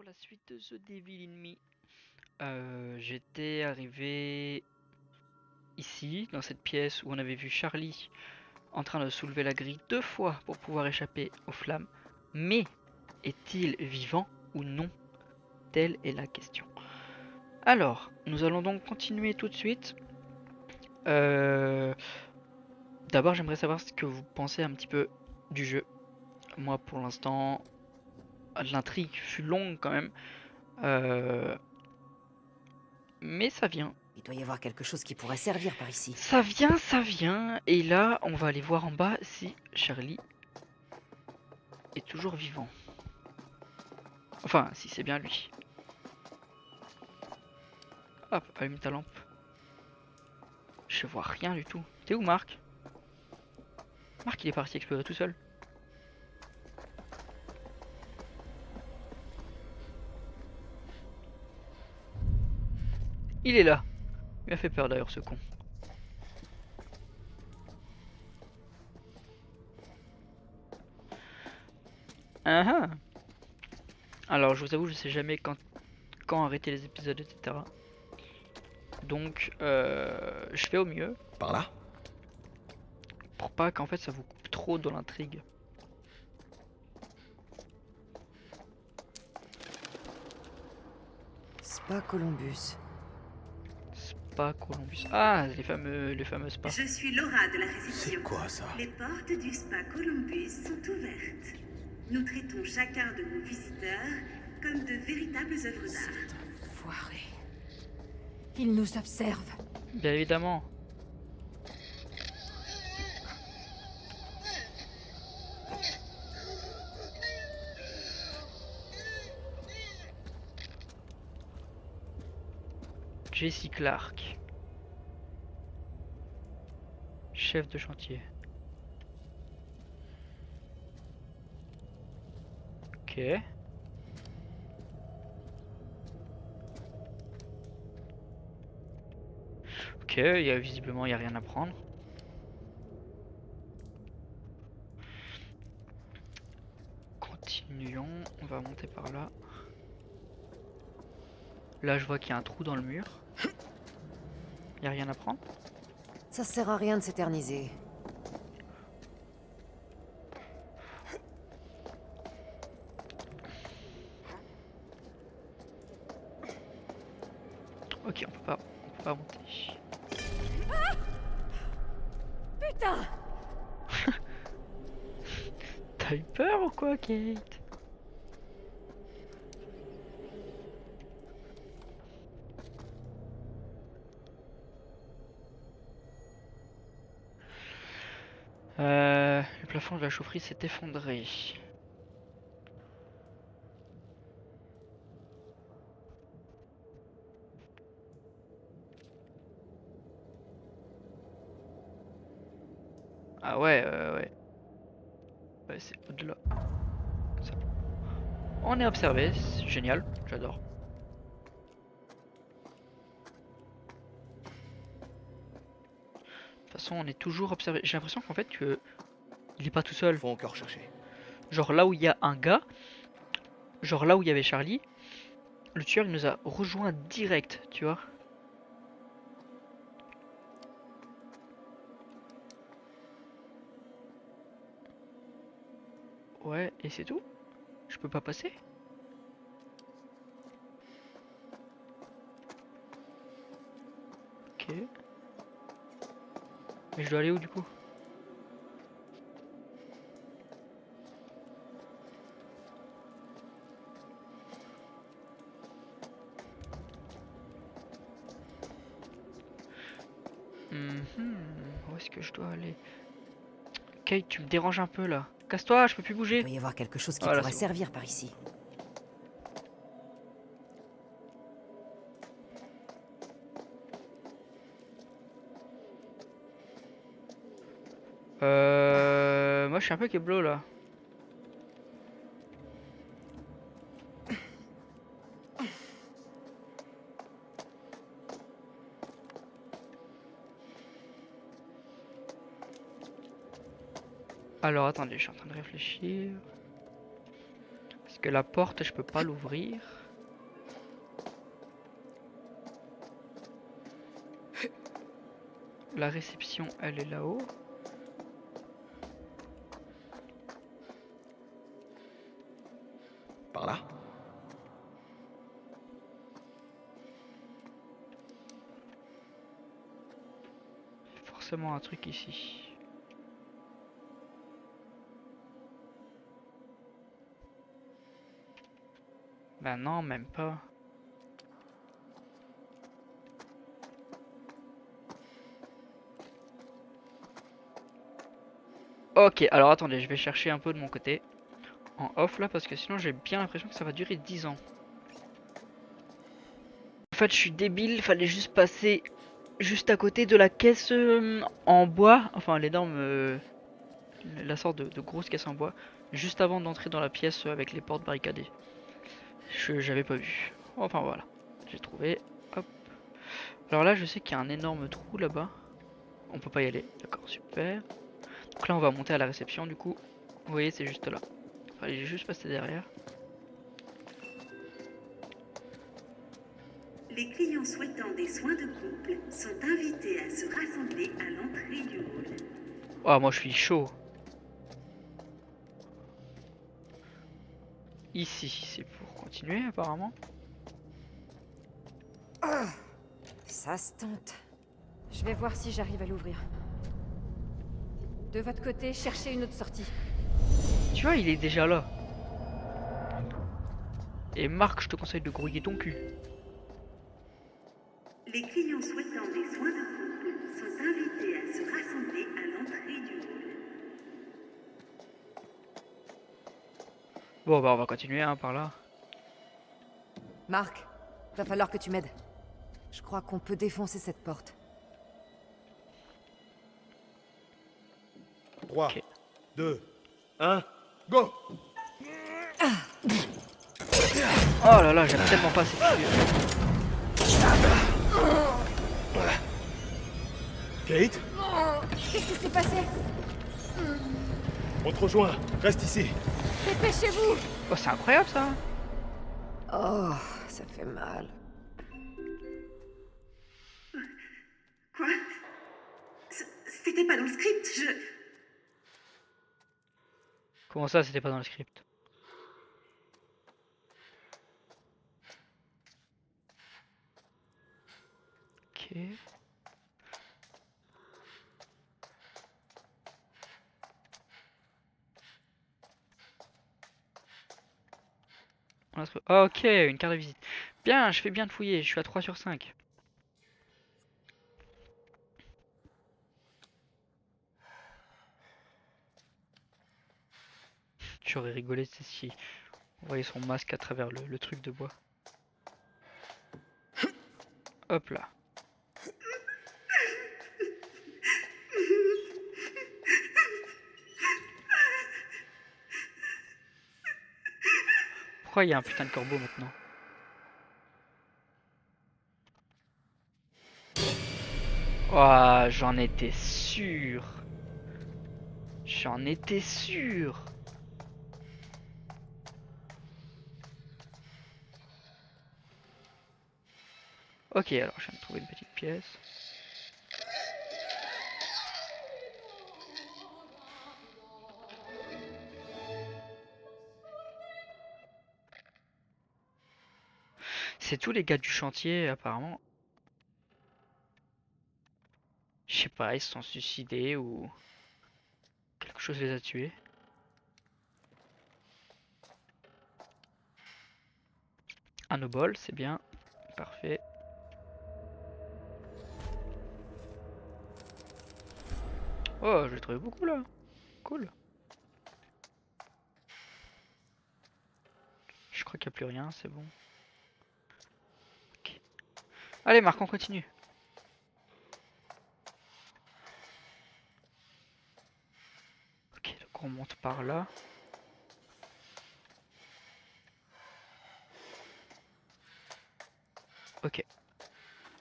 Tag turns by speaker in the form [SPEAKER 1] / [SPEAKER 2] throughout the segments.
[SPEAKER 1] la suite de The Devil in Me. J'étais arrivé ici, dans cette pièce où on avait vu Charlie en train de soulever la grille 2 fois pour pouvoir échapper aux flammes. Mais est-il vivant ou non? Telle est la question. Alors, nous allons donc continuer tout de suite. D'abord, j'aimerais savoir ce que vous pensez un petit peu du jeu. Moi, pour l'instant, l'intrigue fut longue quand même. Mais ça vient.
[SPEAKER 2] Il doit y avoir quelque chose qui pourrait servir par ici.
[SPEAKER 1] Ça vient, ça vient. Et là, on va aller voir en bas si Charlie est toujours vivant. Enfin, si c'est bien lui. Hop, allume ta lampe. Je vois rien du tout. T'es où, Marc? Marc, il est parti explorer tout seul. Il est là. Il m'a fait peur d'ailleurs, ce con. Ah ah. Alors, je vous avoue, je sais jamais quand arrêter les épisodes, etc. Donc, je fais au mieux.
[SPEAKER 3] Par là?
[SPEAKER 1] Pour pas qu'en fait ça vous coupe trop dans l'intrigue.
[SPEAKER 2] Spa Columbus.
[SPEAKER 1] Spa Columbus. Ah, les fameux spas.
[SPEAKER 4] Je suis Laura de la réception.
[SPEAKER 3] C'est quoi ça?
[SPEAKER 4] Les portes du spa Columbus sont ouvertes. Nous traitons chacun de nos visiteurs comme de véritables œuvres d'art.
[SPEAKER 2] Foiré. Il nous observe.
[SPEAKER 1] Bien évidemment. Jessie Clark. Chef de chantier. Ok. Ok, visiblement il n'y a rien à prendre. Continuons, on va monter par là. Là je vois qu'il y a un trou dans le mur. Il n'y a rien à prendre.
[SPEAKER 2] Ça sert à rien de s'éterniser.
[SPEAKER 1] Ok, on peut pas monter.
[SPEAKER 2] Putain!
[SPEAKER 1] T'as eu peur ou quoi, Kate? Le plafond de la chaufferie s'est effondré. Ah ouais, ouais. Ouais, c'est au-delà. Ça. On est observé, c'est génial, j'adore. De toute façon, on est toujours observé. J'ai l'impression qu'en fait, que il est pas tout seul.
[SPEAKER 3] Faut encore chercher.
[SPEAKER 1] Genre là où il y a un gars, genre là où il y avait Charlie, le tueur il nous a rejoint direct, tu vois. Ouais, et c'est tout? Je peux pas passer? Ok. Mais je dois aller où du coup? Où est-ce que je dois aller? Kate, tu me déranges un peu là. Casse-toi, je peux plus
[SPEAKER 2] Il
[SPEAKER 1] bouger.
[SPEAKER 2] doit y avoir quelque chose qui
[SPEAKER 1] Voilà,
[SPEAKER 2] pourrait
[SPEAKER 1] c'est bon.
[SPEAKER 2] servir par ici.
[SPEAKER 1] Moi je suis un peu keblo là. Alors attendez, je suis en train de réfléchir. Est-ce que la porte, je peux pas l'ouvrir. La réception, elle est là-haut.
[SPEAKER 3] Par là?
[SPEAKER 1] Forcément un truc ici. Bah non, même pas. Ok, alors attendez, je vais chercher un peu de mon côté. En off là, parce que sinon j'ai bien l'impression que ça va durer 10 ans. En fait, je suis débile, fallait juste passer juste à côté de la caisse en bois. Enfin, l'énorme... la sorte de grosse caisse en bois. Juste avant d'entrer dans la pièce avec les portes barricadées. J'avais pas vu. Enfin voilà, j'ai trouvé. Hop. Alors là, je sais qu'il y a un énorme trou là-bas. On peut pas y aller. D'accord, super. Donc là, on va monter à la réception du coup. Vous voyez, c'est juste là. Fallait juste passer derrière.
[SPEAKER 4] Les clients souhaitant des soins de couple sont invités à se rassembler à l'entrée du hall.
[SPEAKER 1] Oh, moi je suis chaud. Ici, c'est pour continuer apparemment.
[SPEAKER 2] Ça se tente. Je vais voir si j'arrive à l'ouvrir. De votre côté, cherchez une autre sortie.
[SPEAKER 1] Tu vois, il est déjà là. Et Marc, je te conseille de grouiller ton cul.
[SPEAKER 4] Les clients souhaitant des soins de couple sont invités à se rassembler à l'entrée du hall.
[SPEAKER 1] Bon, bah on va continuer hein, par là.
[SPEAKER 2] Marc, va falloir que tu m'aides. Je crois qu'on peut défoncer cette porte.
[SPEAKER 3] 3,
[SPEAKER 1] Ok.
[SPEAKER 3] 2, 1, go!
[SPEAKER 1] Oh là là, j'aime tellement pas cette figure.
[SPEAKER 3] Kate,
[SPEAKER 2] Qu'est-ce qui s'est passé?
[SPEAKER 3] on te rejoint. Reste ici.
[SPEAKER 2] Dépêchez-vous!
[SPEAKER 1] Oh, c'est incroyable ça.
[SPEAKER 2] Oh, ça fait mal.
[SPEAKER 4] Quoi? C'était pas dans le script,
[SPEAKER 1] Comment ça, c'était pas dans le script? Ok. Ok, une carte de visite. Bien, je fais bien de fouiller, je suis à 3 sur 5. J'aurais rigolé si on voyait son masque à travers le truc de bois. Hop là. Pourquoi il y a un putain de corbeau maintenant? Oh, j'en étais sûr. J'en étais sûr. Ok, alors je viens de trouver une petite pièce. C'est tous les gars du chantier apparemment. Je sais pas, ils se sont suicidés ou quelque chose les a tués. Un obol, c'est bien. Parfait. Oh, je l'ai trouvé beaucoup là. Cool. Je crois qu'il n'y a plus rien, c'est bon. Ok. Allez Marc, on continue. Ok, donc on monte par là. Ok.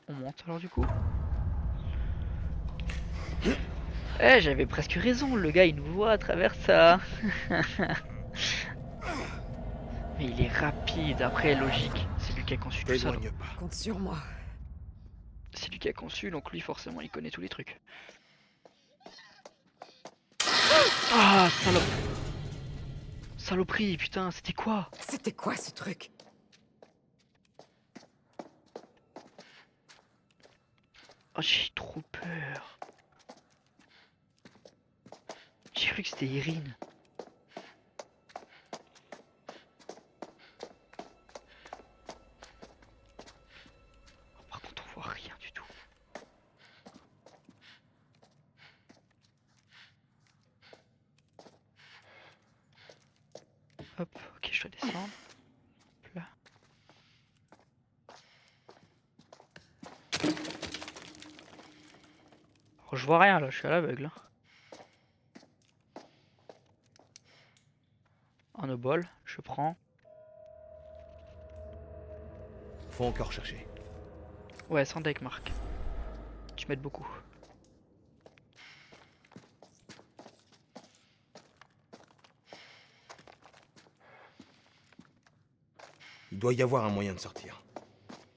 [SPEAKER 1] On monte alors du coup. Eh, j'avais presque raison, le gars il nous voit à travers ça. Mais il est rapide, après logique, c'est lui qui a conçu tout ça.
[SPEAKER 3] T'éloigne pas.
[SPEAKER 2] Compte sur moi.
[SPEAKER 1] C'est lui qui a conçu, donc lui forcément il connaît tous les trucs. Ah, salope. Saloperie, putain, c'était quoi?
[SPEAKER 2] C'était quoi ce truc?
[SPEAKER 1] Oh, j'ai trop peur. J'ai cru que c'était Irine. Oh, par contre, on voit rien du tout. Hop, ok, je dois descendre. Hop là. Oh, je vois rien là, je suis à l'aveugle. Un obol, je prends.
[SPEAKER 3] Faut encore chercher.
[SPEAKER 1] Ouais, sans deck, Marc. Tu m'aides beaucoup.
[SPEAKER 3] Il doit y avoir un moyen de sortir.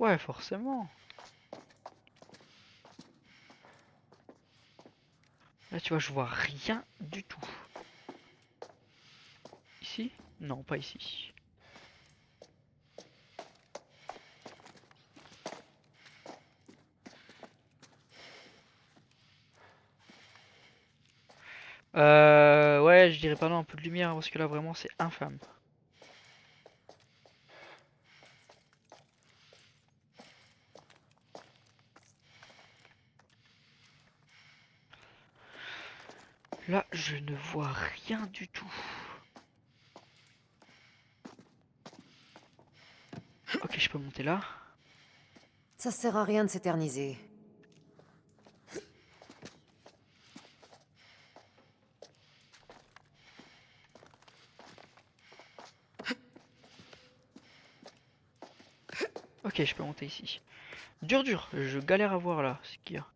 [SPEAKER 1] Ouais, forcément. Là, tu vois, je vois rien du tout. Ici? Non, pas ici. Ouais, je dirais pas non, un peu de lumière parce que là vraiment c'est infâme. Là, je ne vois rien du tout. Ok, je peux monter là.
[SPEAKER 2] Ça sert à rien de s'éterniser.
[SPEAKER 1] Ok, je peux monter ici. Dur, je galère à voir là, ce qu'il y a.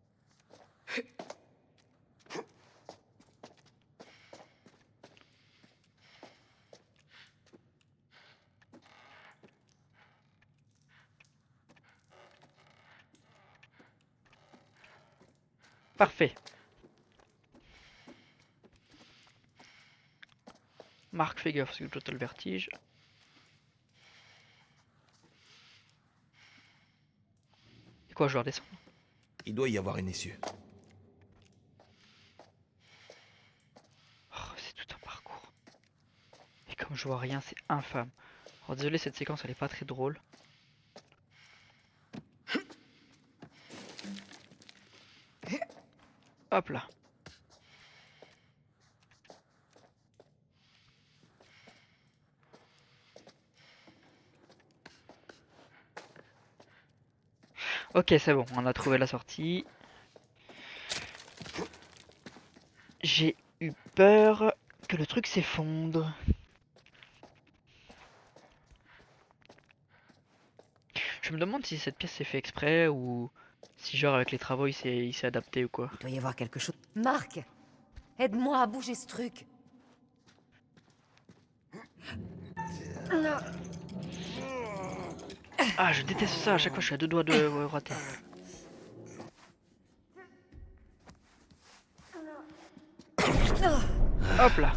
[SPEAKER 1] Parfait. Marc, fais gaffe parce que toi t'as le vertige. Et quoi, je dois redescendre?
[SPEAKER 3] Il doit y avoir une issue.
[SPEAKER 1] Oh, c'est tout un parcours. Et comme je vois rien, c'est infâme. Alors désolé, cette séquence elle est pas très drôle. Hop là. Ok, c'est bon, on a trouvé la sortie. J'ai eu peur que le truc s'effondre. Je me demande si cette pièce s'est fait exprès ou si genre avec les travaux il s'est adapté ou quoi.
[SPEAKER 2] Il doit y avoir quelque chose. Marc! Aide-moi à bouger ce truc!
[SPEAKER 1] Ah, je déteste ça, à chaque fois je suis à deux doigts de rater. Hop là.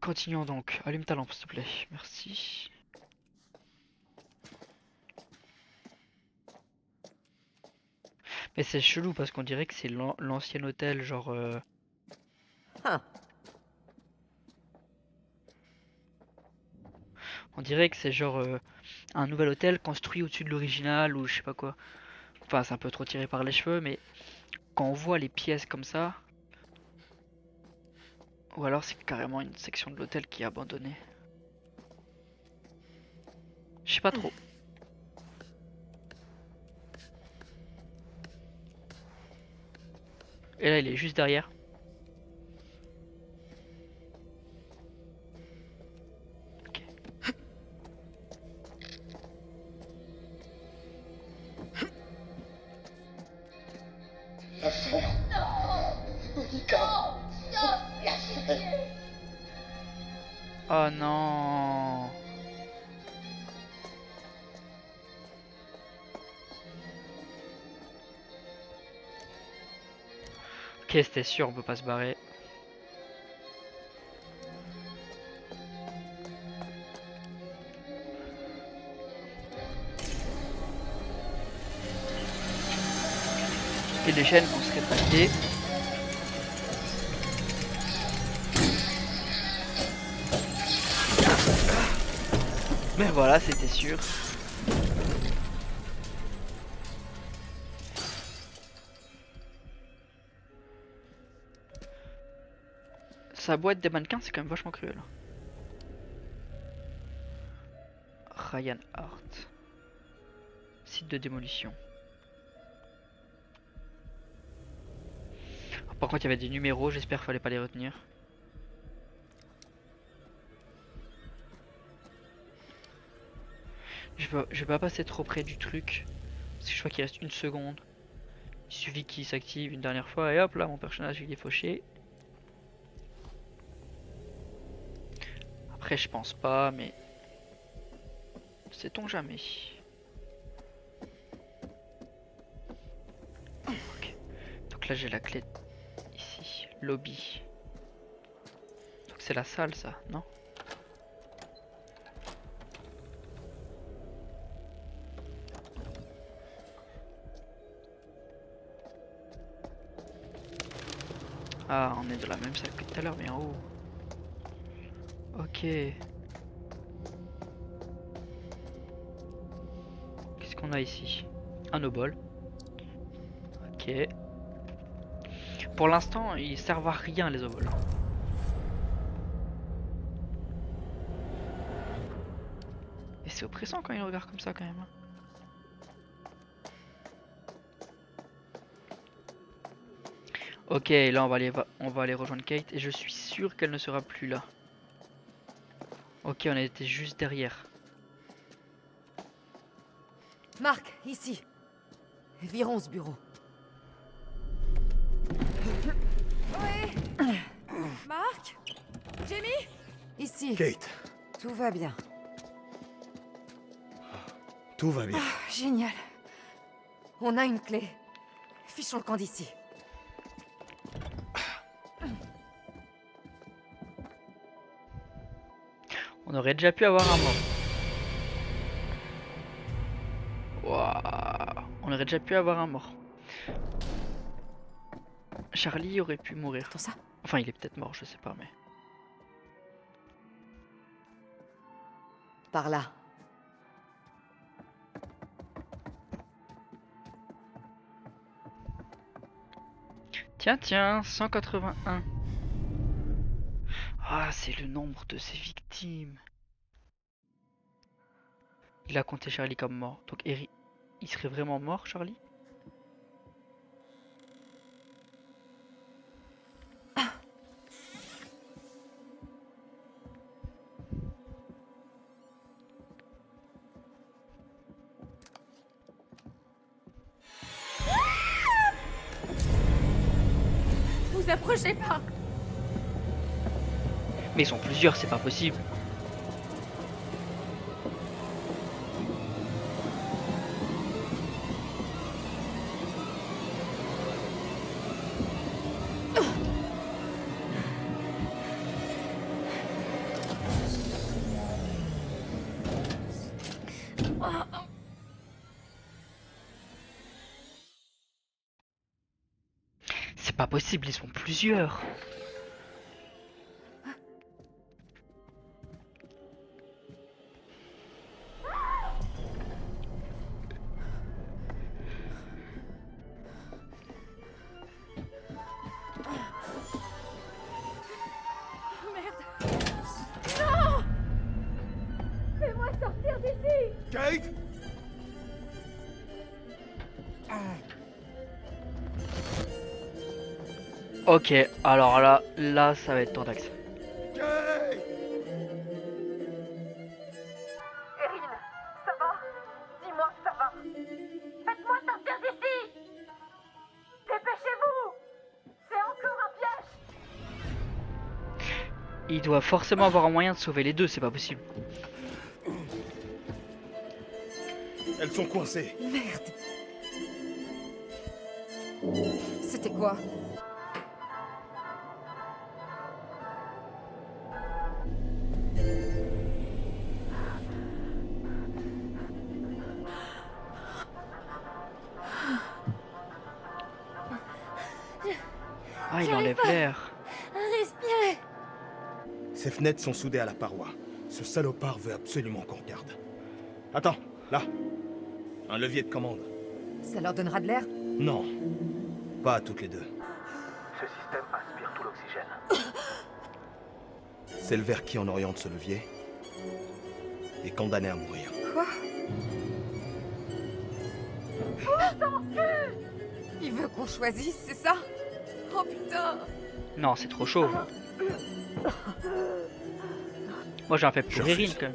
[SPEAKER 1] Continuons donc. Allume ta lampe s'il te plaît. Merci. Mais c'est chelou parce qu'on dirait que c'est l'ancien hôtel genre...
[SPEAKER 2] Ah,
[SPEAKER 1] On dirait que c'est genre un nouvel hôtel construit au-dessus de l'original ou je sais pas quoi. Enfin c'est un peu trop tiré par les cheveux mais quand on voit les pièces comme ça... Ou alors c'est carrément une section de l'hôtel qui est abandonnée. Je sais pas trop. Et là il est juste derrière. Ok.
[SPEAKER 5] La faire. Monica. La faire.
[SPEAKER 1] Oh non. Ok, c'était sûr, on peut pas se barrer. Et les chaînes vont se rétracter. Mais voilà, c'était sûr. Sa boîte des mannequins, c'est quand même vachement cruel. Ryan Hart. Site de démolition. Par contre, il y avait des numéros, j'espère qu'il fallait pas les retenir. Je vais pas passer trop près du truc. Parce que je crois qu'il reste une seconde. Il suffit qu'il s'active une dernière fois et hop là, mon personnage il est fauché. Après, je pense pas, mais sait-on jamais. Ok. Donc là, j'ai la clé ici, lobby. Donc c'est la salle, ça, non? Ah, on est dans la même salle que tout à l'heure, mais en haut. Ok. Qu'est-ce qu'on a ici? Un obol. Ok. Pour l'instant, ils servent à rien, les obols. Et c'est oppressant quand ils regardent comme ça, quand même. Ok, là on va aller rejoindre Kate et je suis sûr qu'elle ne sera plus là. Ok, on était juste derrière.
[SPEAKER 2] Marc, ici. Virons ce bureau. Oui. Marc? Jamie? Ici.
[SPEAKER 3] Kate,
[SPEAKER 2] Tout va bien.
[SPEAKER 3] tout va bien.
[SPEAKER 2] Génial. On a une clé. Fichons le camp d'ici.
[SPEAKER 1] On aurait déjà pu avoir un mort. Waouh. On aurait déjà pu avoir un mort. Charlie aurait pu mourir.
[SPEAKER 2] Tout ça?
[SPEAKER 1] Enfin, il est peut-être mort, je sais pas, mais...
[SPEAKER 2] Par là.
[SPEAKER 1] Tiens, 181. Ah, c'est le nombre de ses victimes. Il a compté Charlie comme mort. Donc, Eric, il serait vraiment mort, Charlie?
[SPEAKER 2] Vous approchez pas.
[SPEAKER 1] Mais ils sont plusieurs, c'est pas possible. C'est pas possible, ils sont plusieurs.
[SPEAKER 3] Kate!
[SPEAKER 1] Ok, alors là, ça va être ton axe.
[SPEAKER 3] Kate!
[SPEAKER 6] Erin, ça va? Dis-moi que ça va. Faites-moi sortir d'ici. Dépêchez-vous.
[SPEAKER 1] Il doit forcément avoir un moyen de sauver les deux, c'est pas possible.
[SPEAKER 3] Elles sont coincées.
[SPEAKER 2] Merde. C'était quoi?
[SPEAKER 1] Ah, il
[SPEAKER 7] J'arrive
[SPEAKER 1] enlève
[SPEAKER 7] pas.
[SPEAKER 1] l'air.
[SPEAKER 7] Respirez.
[SPEAKER 3] Ces fenêtres sont soudées à la paroi. Ce salopard veut absolument qu'on regarde. Attends, là. Un levier de commande.
[SPEAKER 2] Ça leur donnera de l'air?
[SPEAKER 3] Non. Pas à toutes les deux.
[SPEAKER 8] Ce système aspire tout l'oxygène.
[SPEAKER 3] C'est le ver qui en oriente ce levier. Et condamné à mourir.
[SPEAKER 2] Quoi? Il veut qu'on choisisse, c'est ça? Oh putain!
[SPEAKER 1] Non, c'est trop chaud. Moi j'en fais
[SPEAKER 3] Je
[SPEAKER 1] pour Erin
[SPEAKER 3] refuse.
[SPEAKER 1] quand même.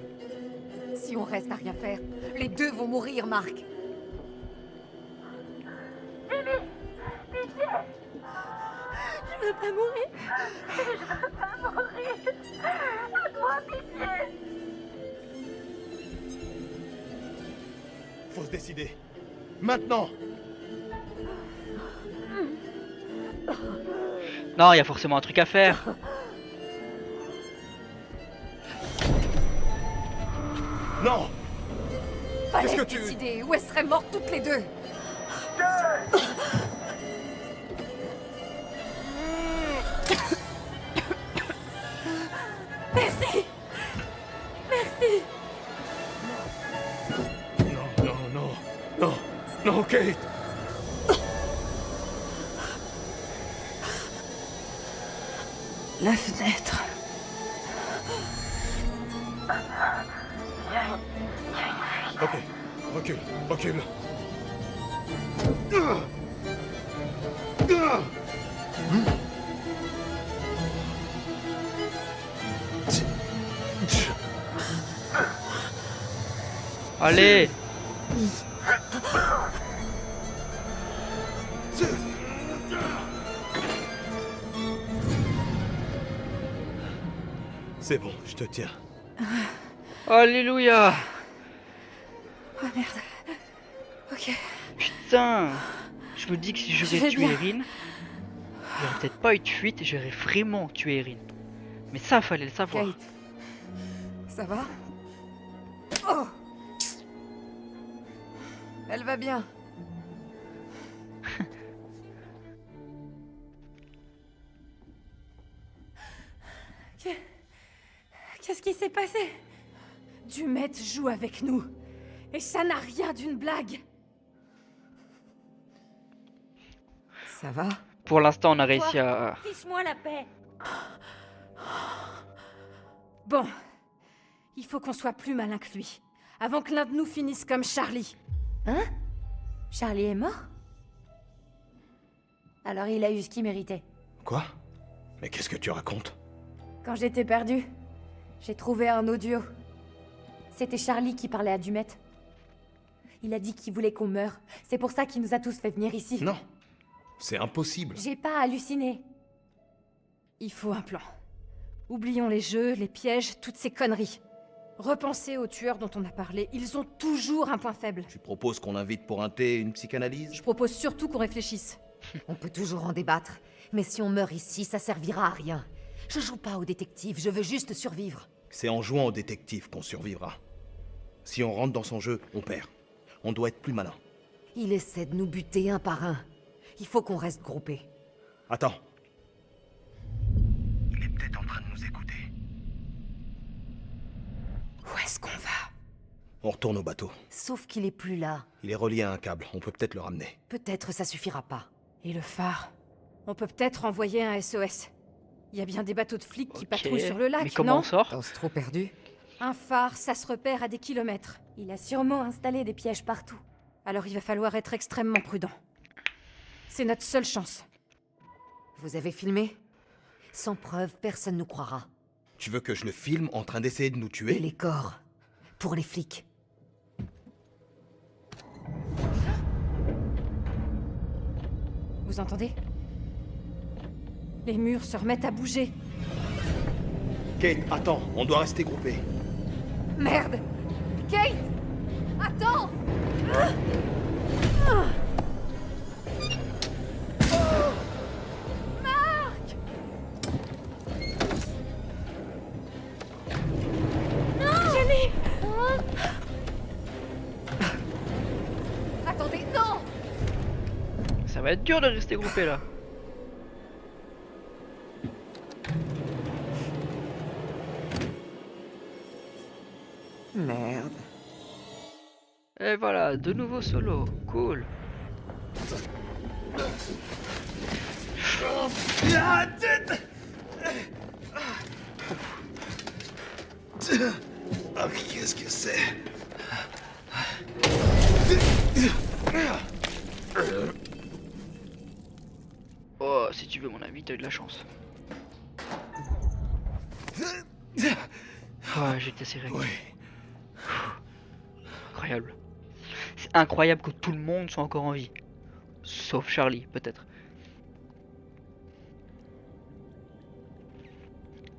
[SPEAKER 2] Si on reste à rien faire, les deux vont mourir, Marc.
[SPEAKER 7] Je veux pas mourir. Je veux pas mourir. À toi, pitié.
[SPEAKER 3] Faut se décider. Maintenant!
[SPEAKER 1] Non, il y a forcément un truc à faire.
[SPEAKER 3] Non!
[SPEAKER 2] Fallait
[SPEAKER 3] Qu'est-ce
[SPEAKER 2] se
[SPEAKER 3] que tu-
[SPEAKER 2] décider, ou elles seraient mortes toutes les deux.
[SPEAKER 7] Merci. Merci.
[SPEAKER 3] Non, non, non. Non, non, Kate!
[SPEAKER 7] La fenêtre.
[SPEAKER 3] Ok, recule, recule.
[SPEAKER 1] Allez.
[SPEAKER 3] C'est bon, je te tiens.
[SPEAKER 1] Alléluia.
[SPEAKER 7] Oh merde. Ok.
[SPEAKER 1] Putain. Je me dis que si je
[SPEAKER 7] Je
[SPEAKER 1] vais
[SPEAKER 7] vais
[SPEAKER 1] tuer
[SPEAKER 7] bien.
[SPEAKER 1] Erin, il n'y aurait peut-être pas eu de fuite et j'aurais vraiment tué Erin. Mais ça, fallait le savoir.
[SPEAKER 2] Kate. Ça va? Oh! Elle va bien.
[SPEAKER 7] Qu'est-ce qui s'est passé? Dumet joue avec nous. Et ça n'a rien d'une blague.
[SPEAKER 2] Ça va?
[SPEAKER 1] Pour l'instant, on a réussi à...
[SPEAKER 7] Fiche-moi la paix. Bon. Il faut qu'on soit plus malin que lui. Avant que l'un de nous finisse comme Charlie. Hein? Charlie est mort? Alors il a eu ce qu'il méritait.
[SPEAKER 3] Quoi? Mais qu'est-ce que tu racontes?
[SPEAKER 7] Quand j'étais perdue, j'ai trouvé un audio. C'était Charlie qui parlait à Dumet. Il a dit qu'il voulait qu'on meure. C'est pour ça qu'il nous a tous fait venir ici.
[SPEAKER 3] Non, c'est impossible.
[SPEAKER 7] J'ai pas halluciné. Il faut un plan. Oublions les jeux, les pièges, toutes ces conneries. Repensez aux tueurs dont on a parlé. Ils ont toujours un point faible.
[SPEAKER 3] Tu proposes qu'on invite pour un thé une psychanalyse?
[SPEAKER 7] Je propose surtout qu'on réfléchisse.
[SPEAKER 2] On peut toujours en débattre. Mais si on meurt ici, ça servira à rien. Je joue pas au détective, je veux juste survivre.
[SPEAKER 3] C'est en jouant au détective qu'on survivra. Si on rentre dans son jeu, on perd. On doit être plus malin.
[SPEAKER 2] Il essaie de nous buter un par un. Il faut qu'on reste groupés.
[SPEAKER 3] Attends. Il est peut-être en train de nous écouter.
[SPEAKER 2] Où est-ce qu'on va?
[SPEAKER 3] On retourne au bateau.
[SPEAKER 2] Sauf qu'il est plus là.
[SPEAKER 3] Il est relié à un câble, on peut peut-être le ramener.
[SPEAKER 2] Peut-être ça suffira pas.
[SPEAKER 7] Et le phare? On peut peut-être envoyer un SOS. Il y a bien des bateaux de flics qui
[SPEAKER 1] Ok.
[SPEAKER 7] patrouillent sur le lac,
[SPEAKER 1] Mais comment
[SPEAKER 7] non?
[SPEAKER 1] on sort?
[SPEAKER 2] Danse trop perdu?
[SPEAKER 7] Un phare, ça se repère à des kilomètres. Il a sûrement installé des pièges partout. Alors il va falloir être extrêmement prudent. C'est notre seule chance.
[SPEAKER 2] Vous avez filmé? Sans preuve, personne nous croira.
[SPEAKER 3] Tu veux que je le filme en train d'essayer de nous
[SPEAKER 2] Et
[SPEAKER 3] tuer?
[SPEAKER 2] les corps? Pour les flics.
[SPEAKER 7] Vous entendez? Les murs se remettent à bouger.
[SPEAKER 3] Kate, attends, on doit rester groupés.
[SPEAKER 7] Merde! Kate! Attends! Marc! Non! Jenny! Attendez, non!
[SPEAKER 1] Ça va être dur de rester groupé là.
[SPEAKER 9] Merde.
[SPEAKER 1] Et voilà, de nouveau solo. Cool.
[SPEAKER 3] Ah, qu'est-ce que c'est?
[SPEAKER 1] Oh, si tu veux mon avis, t'as eu de la chance. Ah, j'ai été serré.
[SPEAKER 3] Oui.
[SPEAKER 1] Incroyable. C'est incroyable que tout le monde soit encore en vie. Sauf Charlie, peut-être.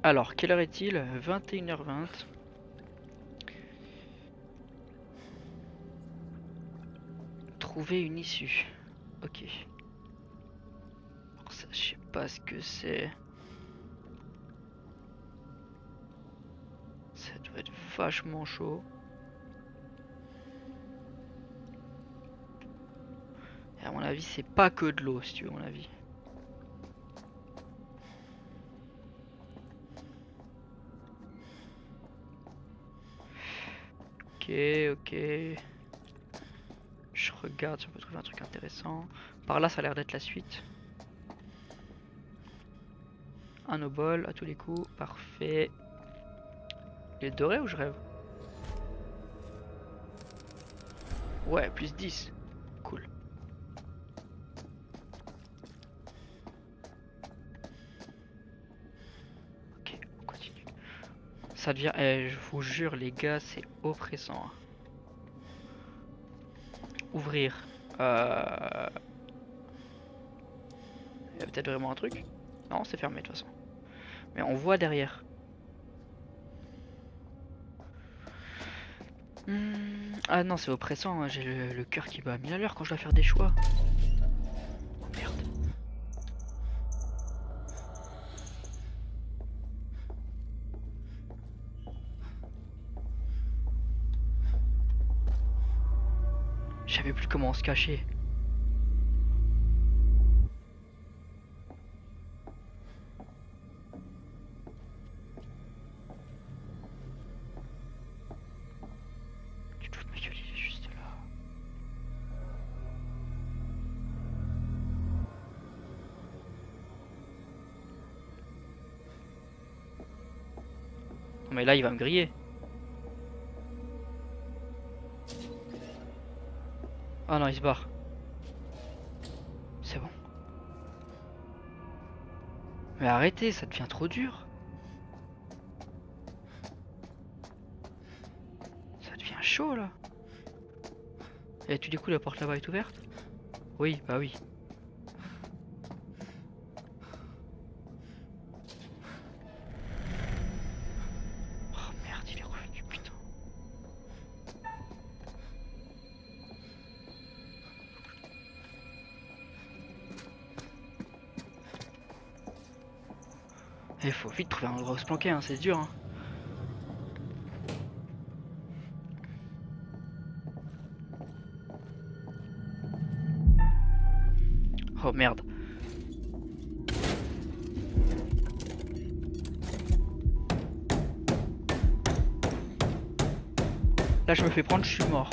[SPEAKER 1] Alors, quelle heure est-il? 21h20. Trouver une issue. Ok. Alors ça, je sais pas ce que c'est. Ça doit être vachement chaud. Et à mon avis, c'est pas que de l'eau, si tu veux mon avis. Ok, ok. Je regarde si on peut trouver un truc intéressant. Par là, ça a l'air d'être la suite. Un obol à tous les coups, parfait. Il est doré ou je rêve? Ouais, plus 10. Cool. Ok, on continue. Ça devient... je vous jure les gars, c'est oppressant. Ouvrir. Il y a peut-être vraiment un truc. Non, c'est fermé de toute façon. Mais on voit derrière. Ah non, c'est oppressant, hein. J'ai le cœur qui bat à 1000 à l'heure quand je dois faire des choix. Oh merde. Je savais plus comment se cacher. Tu te fous de ma gueule, il est juste là. Non mais là il va me griller. Ah non, il se barre. C'est bon. Mais arrêtez, ça devient trop dur. Ça devient chaud là. Et tu coup la porte là-bas est ouverte? Oui, bah oui. Oh merde, il est revenu, putain. Il faut vite trouver un endroit où se planquer, hein, c'est dur. Hein. Oh merde. Là je me fais prendre, je suis mort.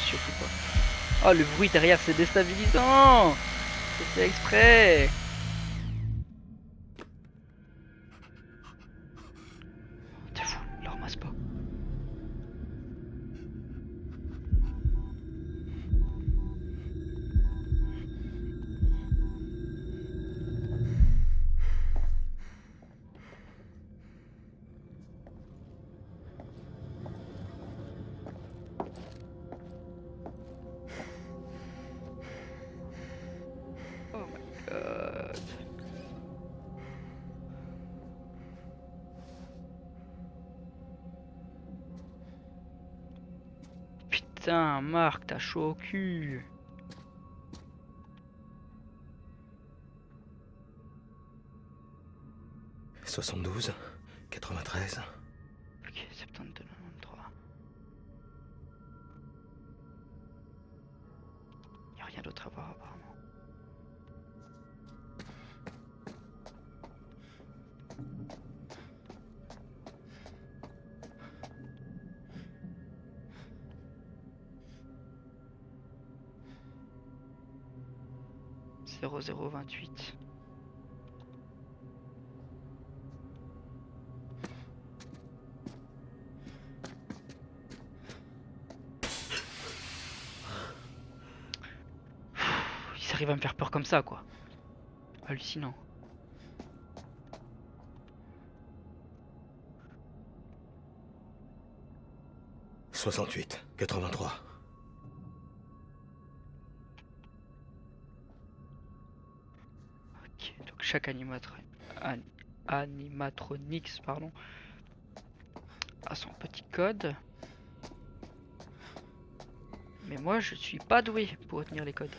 [SPEAKER 1] Surtout pas. Oh le bruit derrière c'est déstabilisant. C'est fait exprès. T'es fou, le ramasse pas. Putain, Marc, t'as chaud au cul.
[SPEAKER 3] « 72, 93...
[SPEAKER 1] Ok, 72, 93. Y a rien d'autre à voir apparemment. « 0028. » Il arrive à me faire peur comme ça, quoi. Hallucinant.
[SPEAKER 3] « 68, 83... »
[SPEAKER 1] Ok, donc chaque animatronics, pardon, a son petit code. Mais moi, je suis pas doué pour retenir les codes.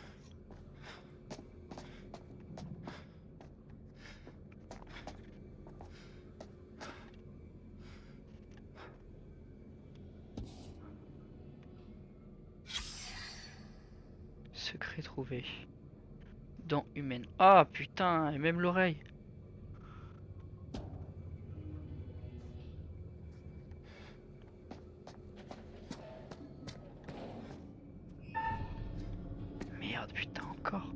[SPEAKER 1] Secret trouvé. Dents humaines. Ah putain, et même l'oreille. Merde, putain, encore.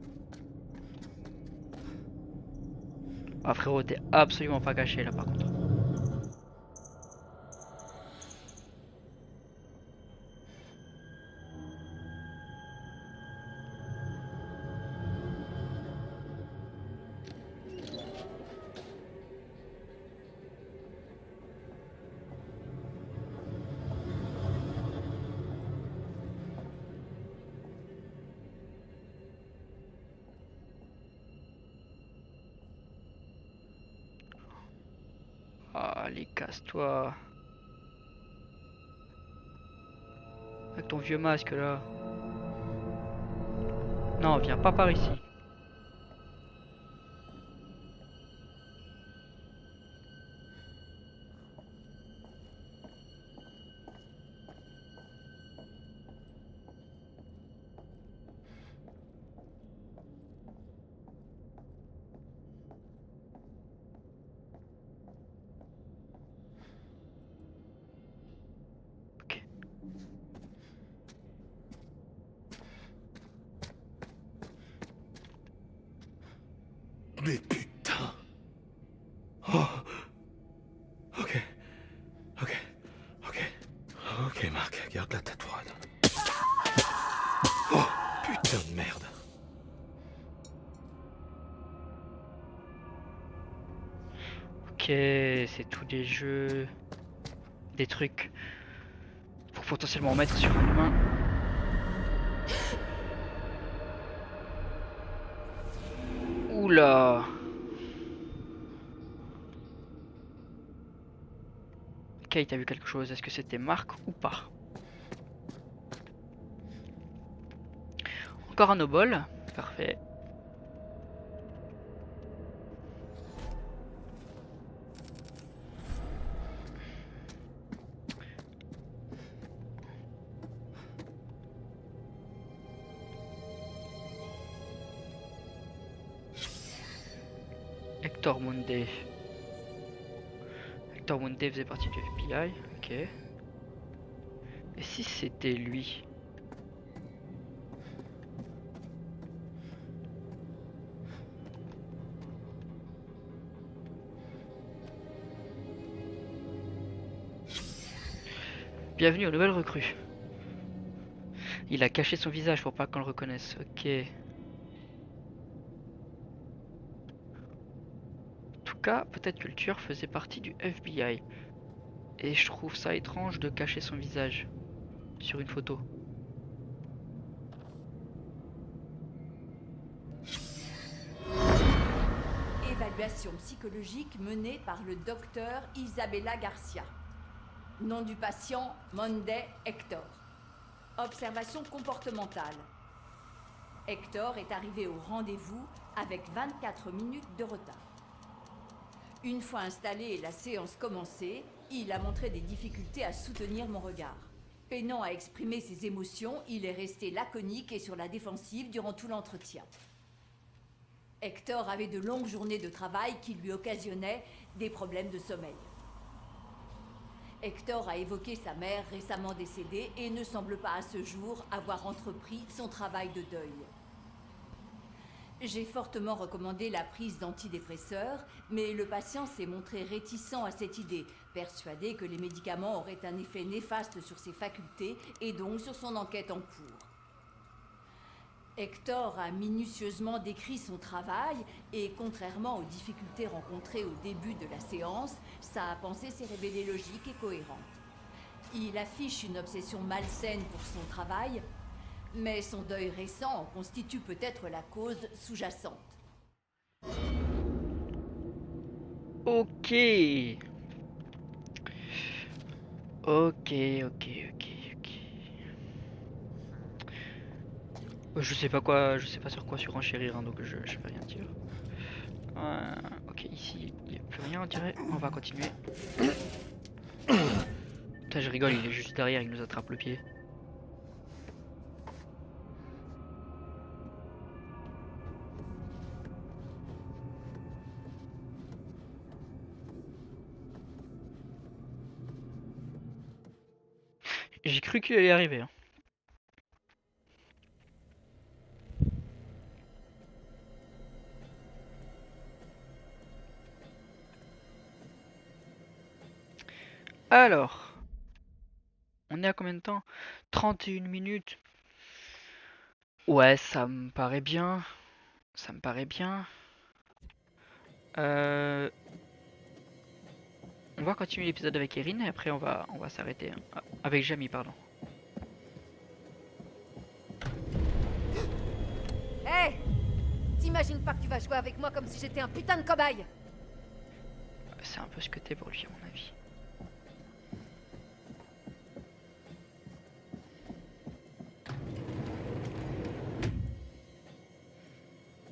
[SPEAKER 1] Ah frérot, t'es absolument pas caché là par contre. Allez, casse-toi. Avec ton vieux masque là. Non, viens pas par ici. Ok.
[SPEAKER 3] Mais putain. Oh. Ok. Ok. Ok. Ok, Marc, garde la tête froide. Oh, putain de merde.
[SPEAKER 1] Ok, c'est tous des jeux, des trucs pour potentiellement mettre sur un humain. Oula. Kate, t'as vu quelque chose? Est-ce que c'était Marc ou pas? Encore un obol, parfait. Hector Munday. Hector Munday faisait partie du FBI, ok. Et si c'était lui? Bienvenue aux nouvelles recrues. Il a caché son visage pour pas qu'on le reconnaisse, ok. Peut-être que le tueur faisait partie du FBI. Et je trouve ça étrange de cacher son visage sur une photo.
[SPEAKER 9] Évaluation psychologique menée par le docteur Isabella Garcia. Nom du patient, Monday Hector. Observation comportementale. Hector est arrivé au rendez-vous avec 24 minutes de retard. Une fois installé et la séance commencée, il a montré des difficultés à soutenir mon regard. Peinant à exprimer ses émotions, il est resté laconique et sur la défensive durant tout l'entretien. Hector avait de longues journées de travail qui lui occasionnaient des problèmes de sommeil. Hector a évoqué sa mère récemment décédée et ne semble pas à ce jour avoir entrepris son travail de deuil. J'ai fortement recommandé la prise d'antidépresseurs, mais le patient s'est montré réticent à cette idée, persuadé que les médicaments auraient un effet néfaste sur ses facultés et donc sur son enquête en cours. Hector a minutieusement décrit son travail et, contrairement aux difficultés rencontrées au début de la séance, sa pensée s'est révélée logique et cohérente. Il affiche une obsession malsaine pour son travail, mais son deuil récent en constitue peut-être la cause sous-jacente.
[SPEAKER 1] Ok. Ok. Je sais pas sur quoi surenchérir, hein, donc je vais rien dire. Ok, ici il n'y a plus rien, on dirait. On va continuer. Putain, je rigole, il est juste derrière, il nous attrape le pied. J'ai cru qu'il allait arriver. Hein. Alors, on est à combien de temps? 31 minutes. Ouais, ça me paraît bien. Ça me paraît bien. On va continuer l'épisode avec Erin et après on va s'arrêter. Hein. Ah, avec Jamie, pardon.
[SPEAKER 7] Hé! T'imagines pas que tu vas jouer avec moi comme si j'étais un putain de cobaye?
[SPEAKER 1] C'est un peu ce que t'es pour lui, à mon avis.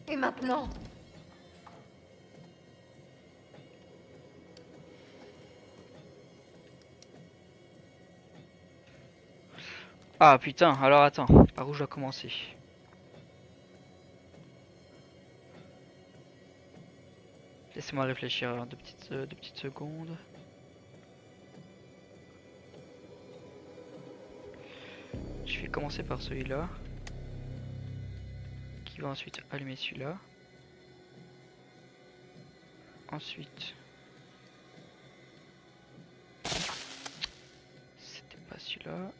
[SPEAKER 7] Et maintenant?
[SPEAKER 1] Ah putain, alors attends, par où je dois commencer? Laissez-moi réfléchir deux petites secondes. Je vais commencer par celui-là. Qui va ensuite allumer celui-là. Ensuite... C'était pas celui-là.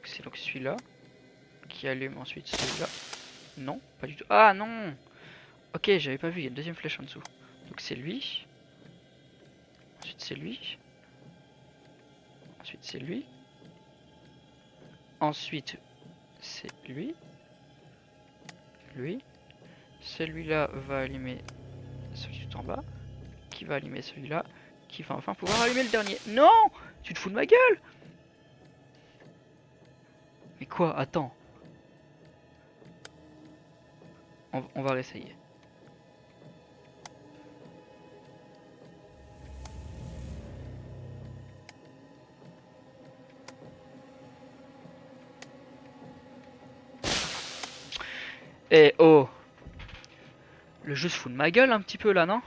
[SPEAKER 1] C'est donc celui-là. Qui allume ensuite celui-là. Non, pas du tout. Ah non! Ok, j'avais pas vu, il y a une deuxième flèche en dessous. Donc c'est lui. Ensuite c'est lui. Ensuite c'est lui. Ensuite c'est lui. Lui. Celui-là va allumer celui tout en bas. Qui va allumer celui-là. Qui va enfin pouvoir allumer le dernier. Non! Tu te fous de ma gueule? Mais quoi? Attends. On va réessayer. Eh oh! Le jeu se fout de ma gueule un petit peu là, non?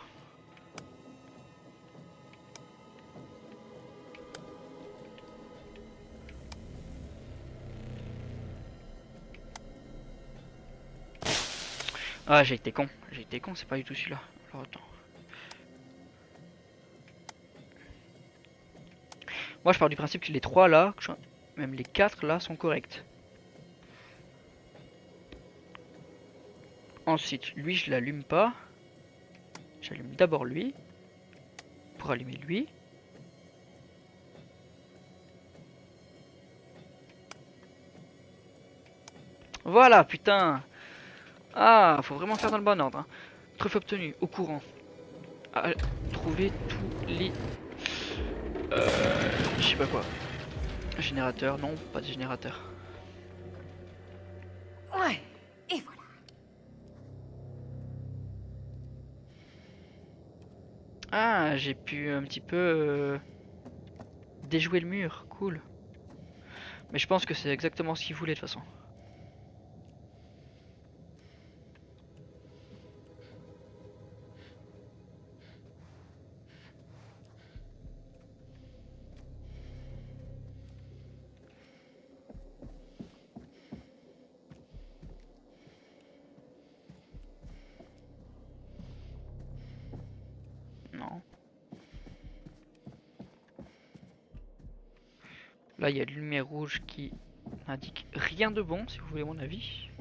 [SPEAKER 1] Ah, j'ai été con, c'est pas du tout celui-là. Alors attends. Moi je pars du principe que les 3 là, même les 4 là sont corrects. Ensuite, lui je l'allume pas. J'allume d'abord lui. Pour allumer lui. Voilà, putain. Ah, faut vraiment faire dans le bon ordre. Hein. Trophée obtenu, au courant. Ah, trouver tous les... Je sais pas quoi. Générateur, non, pas de générateur.
[SPEAKER 2] Ouais, et voilà.
[SPEAKER 1] Ah, j'ai pu un petit peu déjouer le mur, cool. Mais je pense que c'est exactement ce qu'il voulait de toute façon. Non. Là, il y a une lumière rouge qui n'indique rien de bon, si vous voulez mon avis.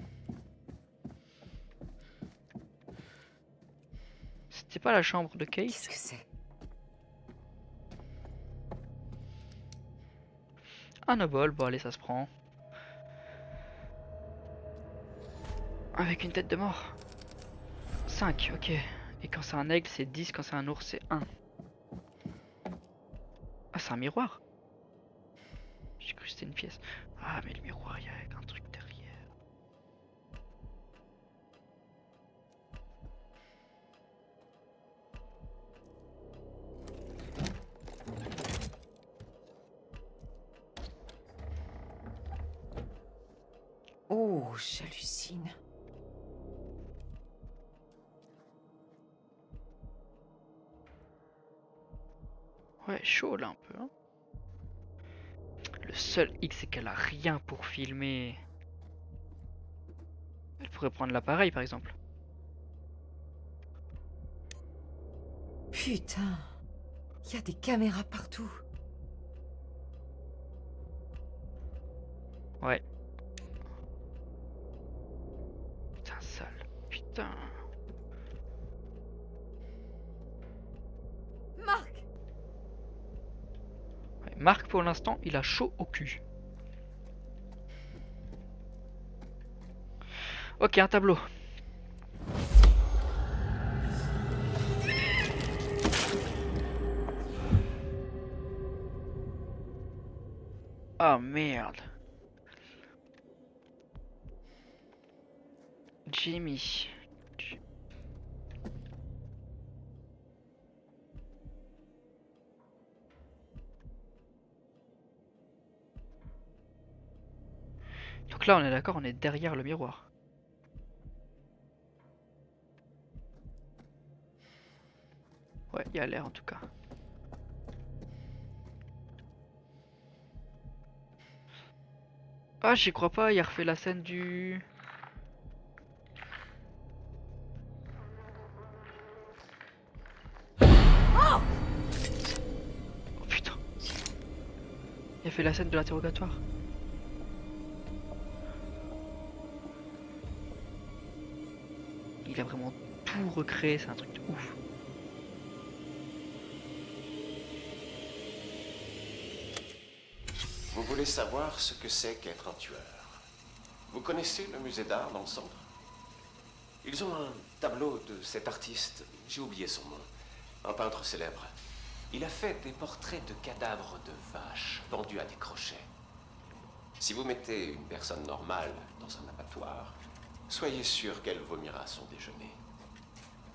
[SPEAKER 1] C'était pas la chambre de
[SPEAKER 2] Qu'est-ce
[SPEAKER 1] Kate?
[SPEAKER 2] que c'est?
[SPEAKER 1] Un obol, bon allez, ça se prend. Avec une tête de mort. 5, ok. Et quand c'est un aigle, c'est 10, quand c'est un ours, c'est 1. Ah, c'est un miroir. J'ai cru que c'était une pièce. Ah, mais le miroir, il y a un truc derrière.
[SPEAKER 2] Oh, j'hallucine.
[SPEAKER 1] Ouais, chaud là un peu. Hein. Le seul X, c'est qu'elle a rien pour filmer. Elle pourrait prendre l'appareil par exemple.
[SPEAKER 2] Putain, il y a des caméras partout.
[SPEAKER 1] Ouais. Putain, sale. Putain.
[SPEAKER 2] Marc!
[SPEAKER 1] Ouais, Marc, pour l'instant, il a chaud au cul. Ok, un tableau. Ah merde. Jimmy. Donc là, on est d'accord, on est derrière le miroir. Ouais, il y a l'air en tout cas. Ah, j'y crois pas, il a refait la scène du... Oh putain. Il a fait la scène de l'interrogatoire. Il a vraiment tout recréé, c'est un truc de ouf.
[SPEAKER 10] Vous voulez savoir ce que c'est qu'être un tueur? Vous connaissez le musée d'art dans le centre? Ils ont un tableau de cet artiste, j'ai oublié son nom, un peintre célèbre. Il a fait des portraits de cadavres de vaches pendus à des crochets. Si vous mettez une personne normale dans un abattoir, soyez sûr qu'elle vomira son déjeuner.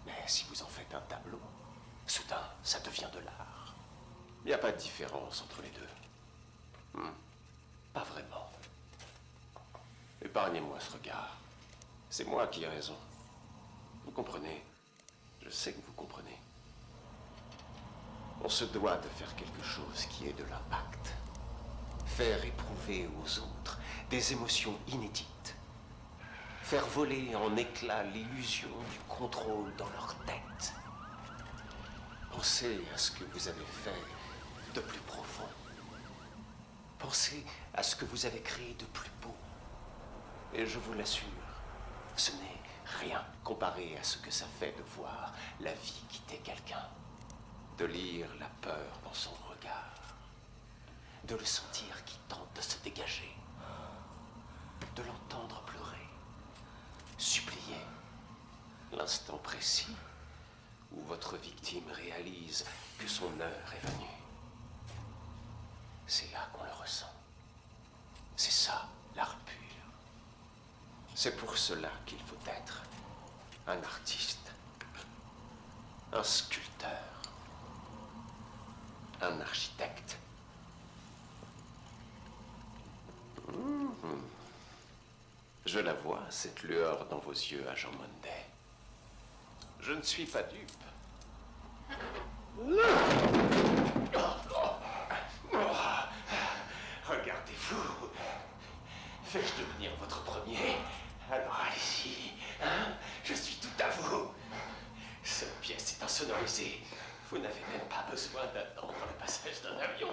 [SPEAKER 10] Mais si vous en faites un tableau, soudain, ça devient de l'art. Il n'y a pas de différence entre les deux. Pas vraiment. Épargnez-moi ce regard. C'est moi qui ai raison. Vous comprenez? Je sais que vous comprenez. On se doit de faire quelque chose qui ait de l'impact. Faire éprouver aux autres des émotions inédites. Faire voler en éclats l'illusion du contrôle dans leur tête. Pensez à ce que vous avez fait de plus profond. Pensez à ce que vous avez créé de plus beau. Et je vous l'assure, ce n'est rien comparé à ce que ça fait de voir la vie quitter quelqu'un. De lire la peur dans son regard. De le sentir qui tente de se dégager. De l'entendre pleurer. Supplier. L'instant précis où votre victime réalise que son heure est venue. c'est là qu'on le ressent. C'est ça, l'art pur. C'est pour cela qu'il faut être un artiste, un sculpteur, un architecte. Je la vois, cette lueur dans vos yeux, agent Monday. Je ne suis pas dupe. Regardez-vous. Fais-je devenir votre premier? Alors allez-y, hein? Je suis tout à vous. Cette pièce est insonorisée. Vous n'avez même pas besoin d'attendre le passage d'un avion.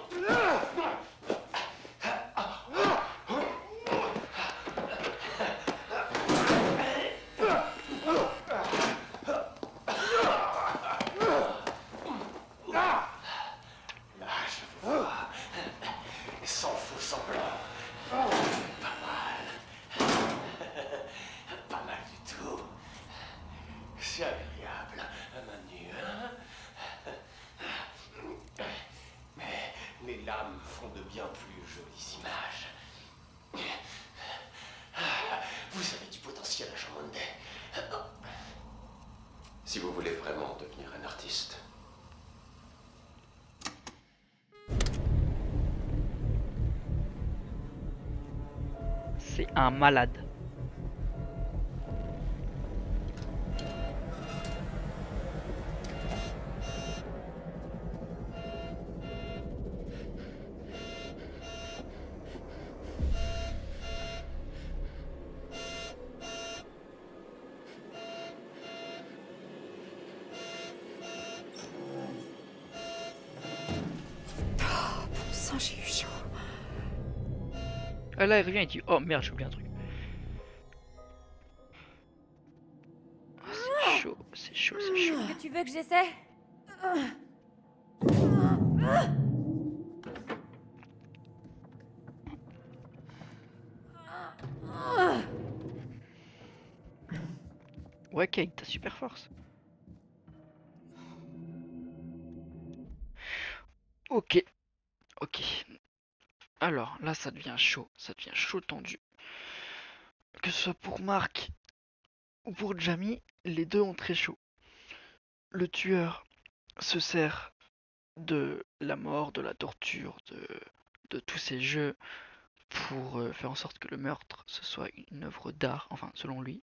[SPEAKER 10] Si vous voulez vraiment devenir un artiste.
[SPEAKER 1] C'est un malade.
[SPEAKER 7] J'ai eu chaud.
[SPEAKER 1] Ah là, il revient et dit oh merde, j'ai oublié un truc. Oh, c'est chaud, c'est chaud, c'est chaud.
[SPEAKER 7] Est-ce que tu veux que j'essaie?
[SPEAKER 1] Ouais, Kate, t'as super force. Ok. Ok. Alors, là, ça devient chaud tendu. Que ce soit pour Mark ou pour Jamie, les deux ont très chaud. Le tueur se sert de la mort, de la torture, de tous ces jeux pour faire en sorte que le meurtre, ce soit une œuvre d'art, enfin, selon lui.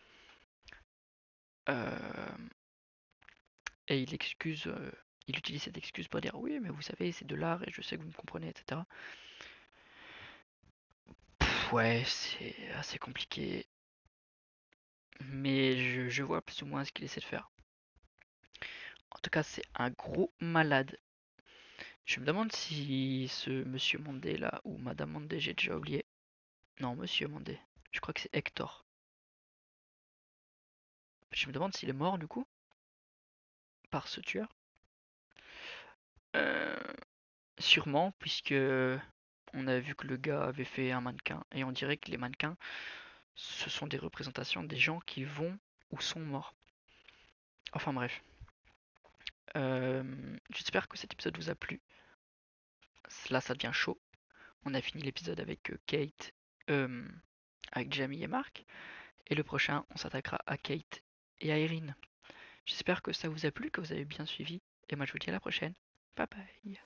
[SPEAKER 1] Et il utilise cette excuse pour dire oui, mais vous savez, c'est de l'art et je sais que vous me comprenez, etc. Ouais, c'est assez compliqué. Mais je vois plus ou moins ce qu'il essaie de faire. En tout cas, c'est un gros malade. Je me demande si ce monsieur Monday là, ou madame Monday, j'ai déjà oublié. Non, monsieur Monday. Je crois que c'est Hector. Je me demande s'il est mort du coup. Par ce tueur. Sûrement, puisque on a vu que le gars avait fait un mannequin. Et on dirait que les mannequins, ce sont des représentations des gens qui vont ou sont morts. Enfin bref. J'espère que cet épisode vous a plu. Là, ça devient chaud. On a fini l'épisode avec Kate, avec Jamie et Mark. Et le prochain, on s'attaquera à Kate et à Erin. J'espère que ça vous a plu, que vous avez bien suivi. Et moi, je vous dis à la prochaine. Bye bye.